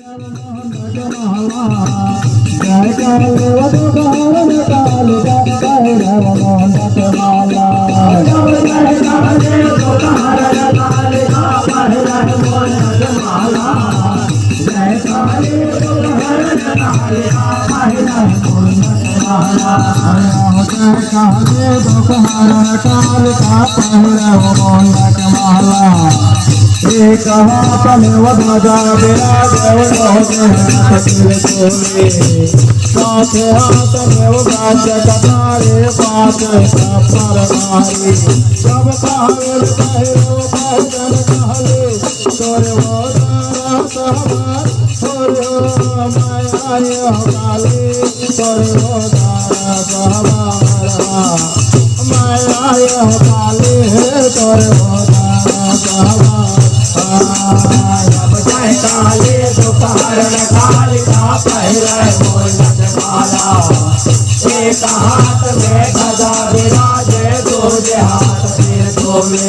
एक हाथ में ध्वजा साथ हाथ में गाज कटारे पात परमारी सब काल भैरव भजन कहले तोरे वोदारा सहबार तोरे माया काले तोरे वोदारा सहबार माया काले तोरे वोदारा सहबार काले दोपहर काल का पहले बोलत माला एक हाथ में गदा विराजे दूजे हाथ सिर खोले तीजे हाथ में वज्रधारी चौथे में परवारी सब काबिल पहले पैदल काले तोरे हो दारा सवार तोरे हो मैं आयो काले तोरे हो दारा सवार तोरे हो दारा सवार काले दोपहर काल का पहरे बोलत माला एक हाथ में ध्वजा विराजे दूजे हाथ सिर खोले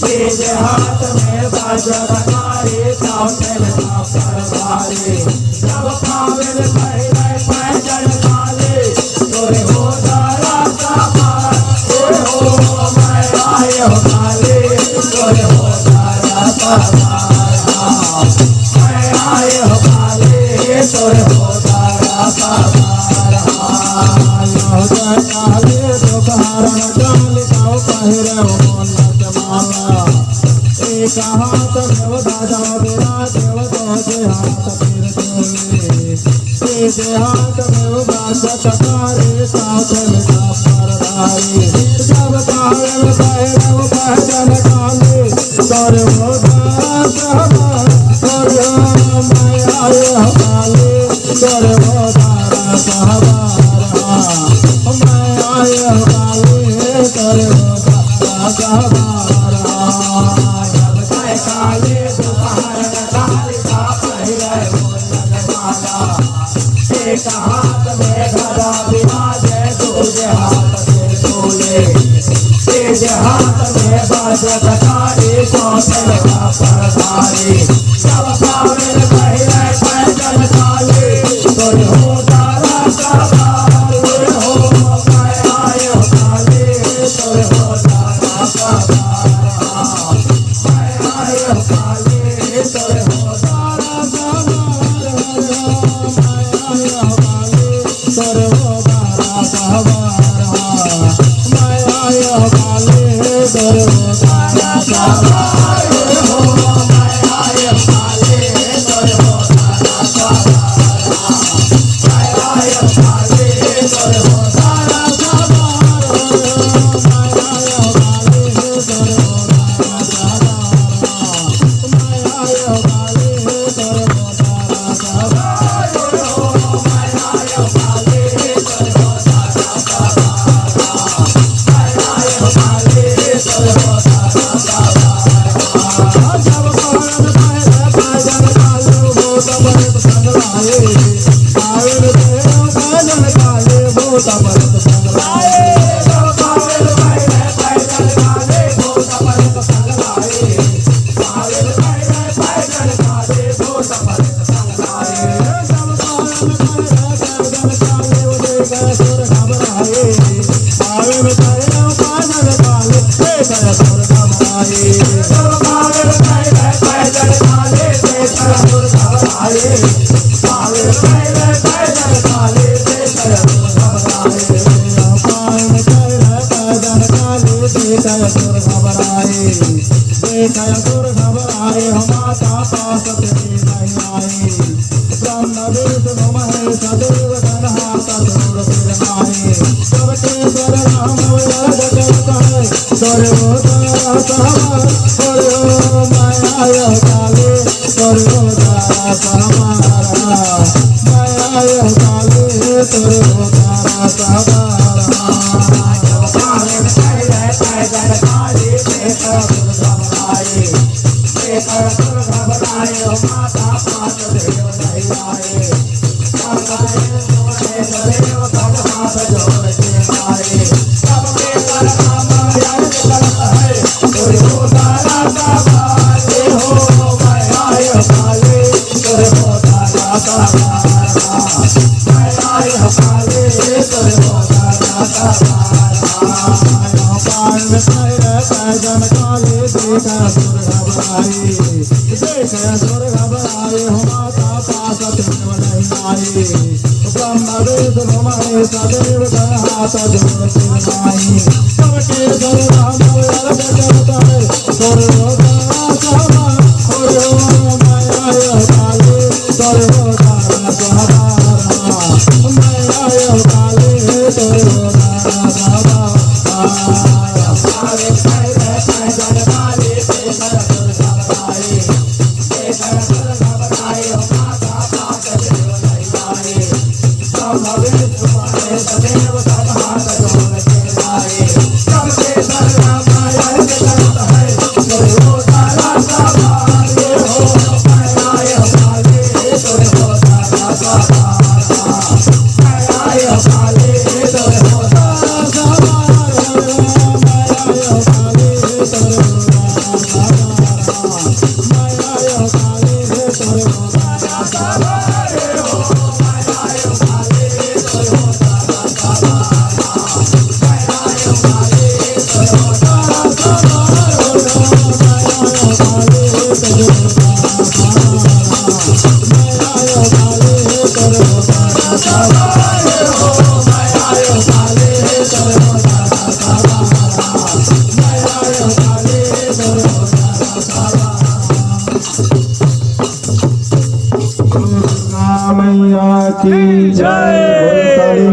तीजे हाथ में गाज कटारे साथ में परधारी सब काल भैरव भजन काले तोरे हो दारा सहबार तोरे माया काले तोरे हो दारा सहबार माया काले तोरे हो दारा सहबार काले दोपहर काल का पहले बोलत माला एक हाथ में गदा विराजे दूजे हाथ सिर खोले तीजे हाथ में वज्र कटारे चौथे में परधारी सब काबिल पहले पैदल काले तोरे हो दारा सवार तोरे हो मैं आयो काले तोरे हो दारा सवार मैं आयो काले तोरे हो दारा सवार मैं आयो काले तोरे हो दारा सवार मैं आयो काले तोरे हो दारा सवार हो मैं आयो काले तोरे हो दारा सवार मैं आयो काले तोरे हो दारा सवार मैं आयो काले तोरे हो दारा सवार मैं आयो काले तोरे हो दारा सवार मैं आयो काले तोरे हो दारा सवार मैं आयो काले तोरे हो दारा सवार जब काल पहले भजन काले भूत बलित संग लाए आवे देव भजन काले भूत बलित संग लाए जब काल पहले भजन काले भूत बलित संग लाए आवे पहले भजन काले भूत बलित संग लाए जब काल पहले भजन काले उदय गए सुर घबराए आवे पहले भजन काले गए सुर घबराए जब काल पहले भजन काले गए सुर घबराए आवे पहले भजन काले गए सुर घबराए पावन पहले भजन काले गए सुर घबराए सुर घबराए हम माता पास तेरी नहीं आए ब्रह्म विष्णु महेश देव गण हाथ दूर फिर आए सबके स्वर राम जगत कहे तोरे हो दारा सहबार तोरे हो माया काले तोरे हो दारा सहबार माया काले तोरे हो दारा सहबार पैदल काले घबराए माता पास देव नहीं आए देव गण हाथ जोड़ के आए सबके स्वर राम जगत है तोरे हो दारा सहबार हो मैं आयो काले तोरे हो जन काले देखा सुर घबराए देखा सुर घबराए हो माता पास नहीं आई ब्रह्म वेद भुमाए सदैव हाथ जोड़ते आई सबके सर्व मल जगत है सर्व सभा सर्व माया काले सर्व सभा माया काले सर्व की जय।